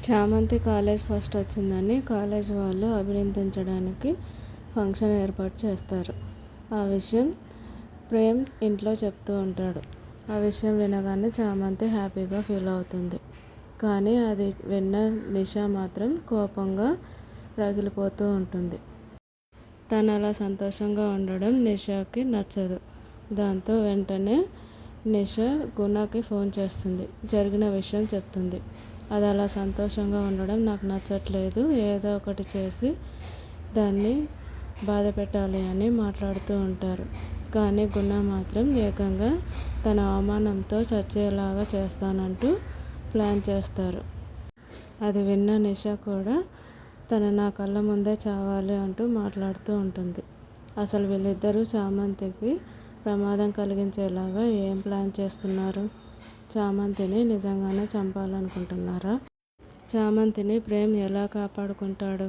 చామంతి college first వచ్చిందని college వాళ్ళు అభినందించడానికి ఫంక్షన్ ఏర్పాటు చేస్తారు. ఆ విషయం ప్రేమ్ ఇంట్లో చెప్తూ ఉంటాడు. ఆ విషయం వినగానే చామంతి హ్యాపీగా ఫీల్ అవుతుంది. కానీ అది విన్న నిషా మాత్రం కోపంగా రగిలిపోతూ ఉంటుంది. తను అలా సంతోషంగా ఉండడం నిషాకి నచ్చదు. దాంతో వెంటనే నిషా గుణకి ఫోన్ చేస్తుంది. జరిగిన విషయం చెప్తుంది. అది అలా సంతోషంగా ఉండడం నాకు నచ్చట్లేదు. ఏదో ఒకటి చేసి దాన్ని బాధ పెట్టాలి అని మాట్లాడుతూ ఉంటారు. కానీ గుణ మాత్రం ఏకంగా తన అవమానంతో చచ్చేలాగా చేస్తానంటూ ప్లాన్ చేస్తారు. అది విన్న నిషా కూడా తను నా కళ్ళ ముందే చావాలి అంటూ మాట్లాడుతూ ఉంటుంది. అసలు వీళ్ళిద్దరూ చామంతికి ప్రమాదం కలిగించేలాగా ఏం ప్లాన్ చేస్తున్నారు? చామంతిని నిజంగానే చంపాలనుకుంటున్నారా? చామంతిని ప్రేమ్ ఎలా కాపాడుకుంటాడు?